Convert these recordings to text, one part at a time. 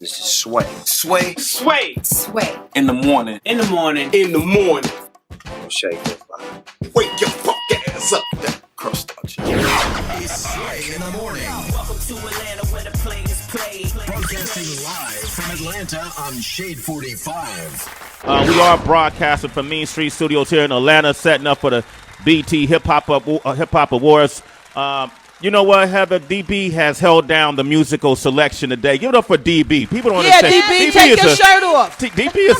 This is Sway. Sway. Sway. Sway. In the morning. In the morning. In the morning. Shake your body. Wake your fuck ass up. That crust out you. It's Sway in the morning. Welcome to Atlanta where the players play. Broadcasting live from Atlanta on Shade 45. We are broadcasting from Mean Street Studios here in Atlanta, setting up for the BT Hip Hop Awards. You know what, Heather? DB has held down the musical selection today. Give it up for DB. People don't understand. DB, take your shirt off. DB is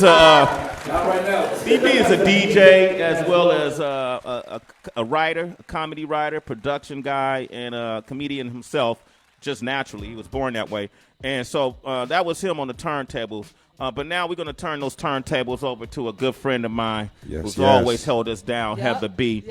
DB is a DJ as well as a writer, a comedy writer, production guy, and a comedian himself. Just naturally, he was born that way, and so that was him on the turntables. But now we're going to turn those turntables over to a good friend of mine who's always held us down, Heather B.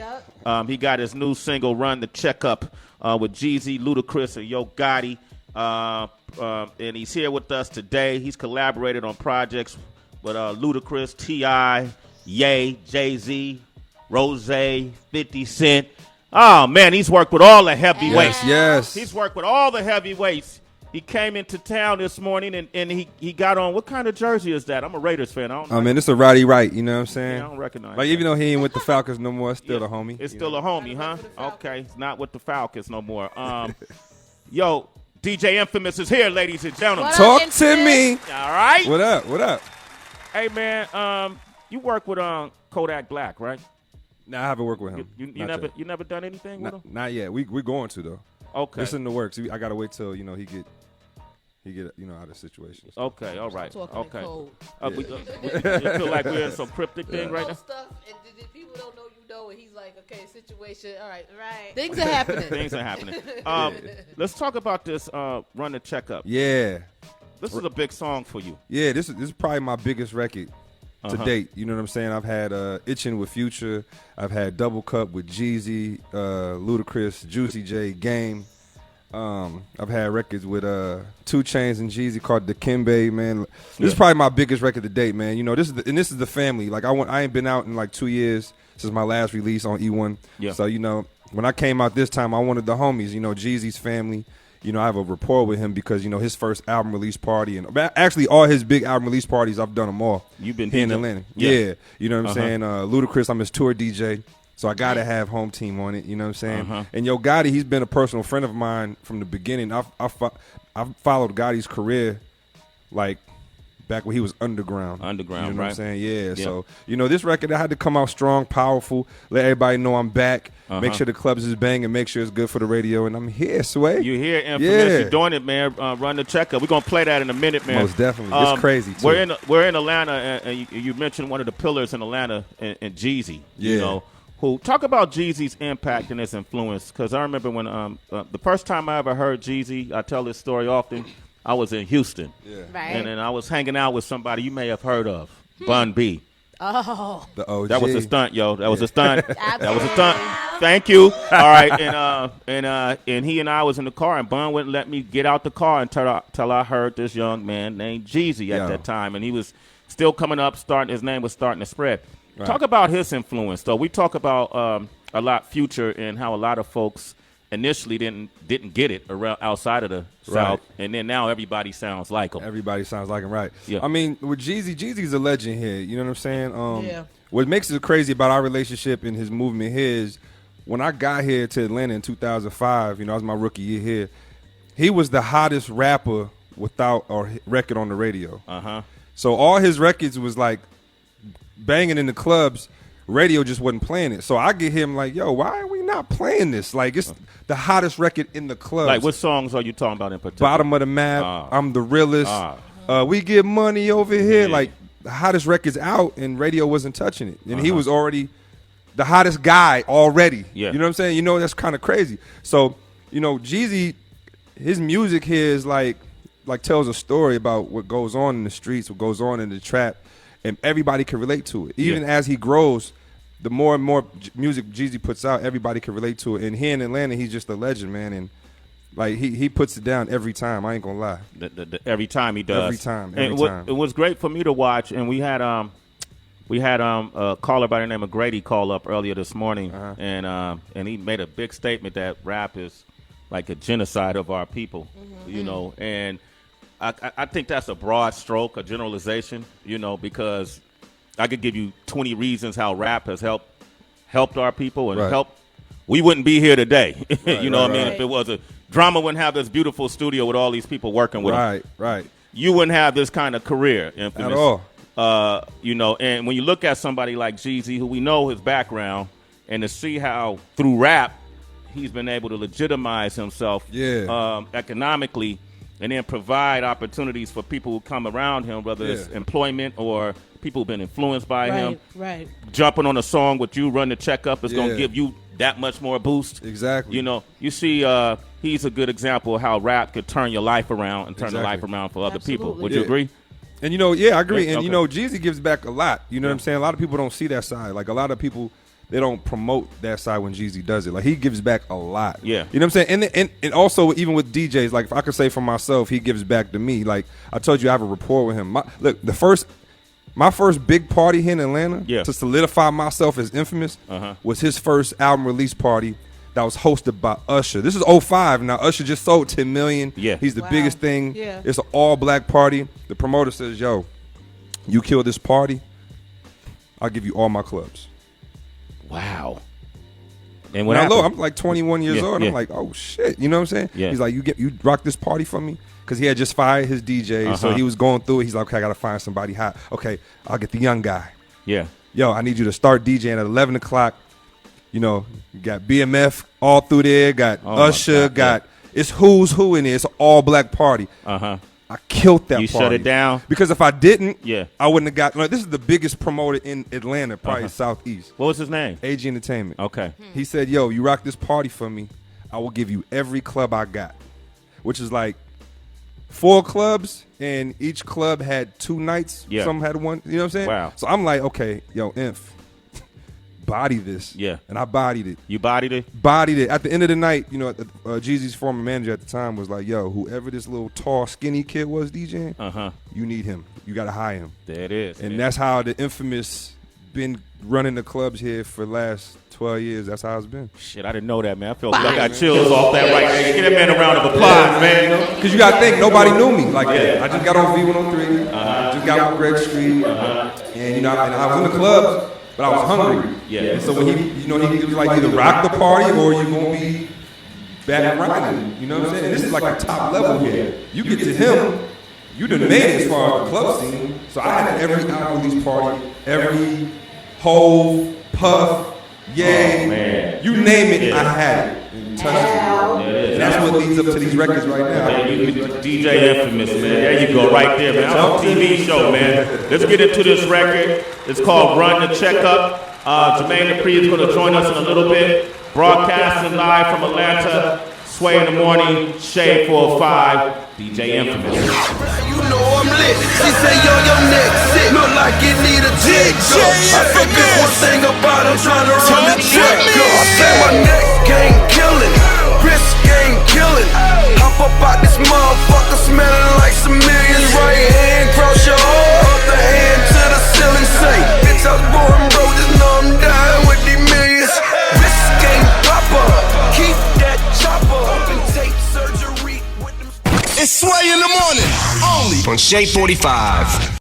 He got his new single, Run the Checkup, with Jeezy, Ludacris, and Yo Gotti. And he's here with us today. He's collaborated on projects with Ludacris, T.I., Ye, Jay-Z, Rose, 50 Cent. Oh, man, he's worked with all the heavyweights. Yes. He's worked with all the heavyweights. He came into town this morning, and he got on. What kind of jersey is that? I'm a Raiders fan. I mean, it's a Roddy Wright, you know what I'm saying? Yeah, I don't recognize Like, that. even though he ain't with the Falcons no more, it's still a homie. It's still a homie, huh? Okay, it's not with the Falcons no more. Yo, DJ Infamous is here, ladies and gentlemen. Talk to me. All right. What up? What up? Hey, man, you work with Kodak Black, right? Nah, I haven't worked with him. You never done anything with him? Not yet. We're going to, though. Okay. It's in the works. I got to wait till, he get out of situations. Okay, all right. Okay. You feel like we're in some cryptic thing right now? Stuff and people don't know you know, and he's like, okay, situation, all right. Things are happening. Things are happening. Let's talk about this Run the Checkup. Yeah. This is a big song for you. Yeah, this is probably my biggest record to date. You know what I'm saying? I've had Itchin' with Future. I've had Double Cup with Jeezy, Ludacris, Juicy J, Game. I've had records with 2 Chainz and Jeezy called The Kimbe, man. This is probably my biggest record to date, man. You know, this is the family. Like I ain't been out in like 2 years since my last release on E1. Yeah. So, when I came out this time, I wanted the homies, Jeezy's family. I have a rapport with him because, his first album release party and actually all his big album release parties, I've done them all. You've been here in DJ? Atlanta. Yeah. You know what I'm saying? Ludacris, I'm his tour DJ. So I got to have home team on it, you know what I'm saying? And Yo Gotti, he's been a personal friend of mine from the beginning. I've followed Gotti's career like back when he was underground. You know right? what I'm saying? Yeah. So, this record, I had to come out strong, powerful, let everybody know I'm back, make sure the clubs is banging, make sure it's good for the radio, and I'm here, Sway. You're here, Infamous. Yeah. You're doing it, man. Run the Checkup. We're going to play that in a minute, man. Most definitely. It's crazy, too. We're in Atlanta, and you mentioned one of the pillars in Atlanta, and Jeezy, who talk about Jeezy's impact and his influence. Because I remember when the first time I ever heard Jeezy, I tell this story often, I was in Houston. Yeah. Right. And then I was hanging out with somebody you may have heard of, Bun B. Oh. The OG. That was a stunt, yo. That was a stunt. That was a stunt. Thank you. All right. And he and I was in the car, and Bun wouldn't let me get out the car until I heard this young man named Jeezy at that time. And he was still coming up, his name was starting to spread. Right. Talk about his influence, though. We talk about a lot Future and how a lot of folks initially didn't get it around outside of the South, and then now everybody sounds like him. Everybody sounds like him, right? Yeah. I mean, with Jeezy's a legend here. You know what I'm saying? What makes it crazy about our relationship and his movement here is when I got here to Atlanta in 2005, I was my rookie year here, he was the hottest rapper without a record on the radio. So all his records was like banging in the clubs. Radio just wasn't playing it. So I get him like, yo, why are we not playing this? Like, it's the hottest record in the clubs. Like, what songs are you talking about in particular? Bottom of the Map, I'm the Realest. We get money over here. Like, the hottest record's out, and radio wasn't touching it. And he was already the hottest guy already. Yeah. You know what I'm saying? That's kind of crazy. So, Jeezy, his music here is like tells a story about what goes on in the streets, what goes on in the trap. And everybody can relate to it. Even as he grows, the more and more music Jeezy puts out, everybody can relate to it. And here in Atlanta, he's just a legend, man. And like he puts it down every time. I ain't gonna lie. Every time he does. Every time. It was great for me to watch. And we had a caller by the name of Grady call up earlier this morning, and he made a big statement that rap is like a genocide of our people, And I think that's a broad stroke, a generalization, because I could give you 20 reasons how rap has helped our people and we wouldn't be here today. You know what I mean? If it was a drama, wouldn't have this beautiful studio with all these people working with them. Right. You wouldn't have this kind of career, Infamous. At all. And when you look at somebody like Jeezy, who we know his background, and to see how through rap he's been able to legitimize himself economically and then provide opportunities for people who come around him, whether it's employment or people who've been influenced by him. Right. Jumping on a song with you, Run the Checkup, is going to give you that much more boost. Exactly. You see he's a good example of how rap could turn your life around and turn the life around for other people. Would you agree? And, I agree. And, Jeezy gives back a lot. You know what I'm saying? A lot of people don't see that side. Like, a lot of people, they don't promote that side when Jeezy does it. Like, he gives back a lot. Yeah. You know what I'm saying? And also, even with DJs, like, if I could say for myself, he gives back to me. Like, I told you, I have a rapport with him. My first big party here in Atlanta to solidify myself as Infamous was his first album release party that was hosted by Usher. This is 05. Now, Usher just sold 10 million. Yeah. He's the biggest thing. Yeah. It's an all-black party. The promoter says, yo, you kill this party, I'll give you all my clubs. Wow. And when I'm like 21 years old, I'm like, oh, shit. You know what I'm saying? Yeah. He's like, you rock this party for me? Because he had just fired his DJ, so he was going through it. He's like, okay, I got to find somebody hot. Okay, I'll get the young guy. Yeah. Yo, I need you to start DJing at 11 o'clock. You got BMF all through there, got Usher, it's who's who in there. It's an all-black party. I killed that party. You shut it down? Because if I didn't, I wouldn't have got this is the biggest promoter in Atlanta, probably Southeast. What was his name? AG Entertainment. Okay. He said, yo, you rock this party for me, I will give you every club I got, which is like 4 clubs, and each club had 2 nights. Yeah. Some had 1. You know what I'm saying? Wow. So I'm like, okay, yo, Inf, body this. Yeah. And I bodied it. You bodied it? Bodied it. At the end of the night, Jeezy's former manager at the time was like, yo, whoever this little tall, skinny kid was DJing, you need him. You got to hire him. There it is. And that's how the Infamous been running the clubs here for the last 12 years. That's how it's been. Shit, I didn't know that, man. I feel like I got chills off that right there. Give that man a round of applause, man. Because you got to think, nobody knew me like that. I just got on V103, just got on Greg Street, and I was in the clubs, but I was hungry. Yeah. And so when he was like, either rock the party or you're going to be back riding. You know what I'm saying? And this is like a top level here. You get to him, you done made it as far as the club scene. So I had every album release party, every Hove, Puff, Ye, you name it, I had it. And touched it. And that's what leads up to these records right now. DJ Infamous, man. There you go, right there, man. That's a TV show, man. Let's get into this record. It's called Run the Checkup. Jermaine Dupri is going to join us in a little bit. Broadcasting live from Atlanta. Sway in the morning, Shade 405, DJ Infamous. You know I'm lit. She say, yo, your neck sick. Look like it need a jig. I think there's one thing about I'm trying to run the check. I say my neck ain't killing, wrist ain't killing. Hop up out this motherfucker smelling like some millions. Right hand cross your arm, other hand to the ceiling. Say, bitch, I was born broke, just know I'm dying with these millions. Wrist ain't proper, keep that chopper. Open tape surgery with them. It's Sway in the morning, only on Shade 45.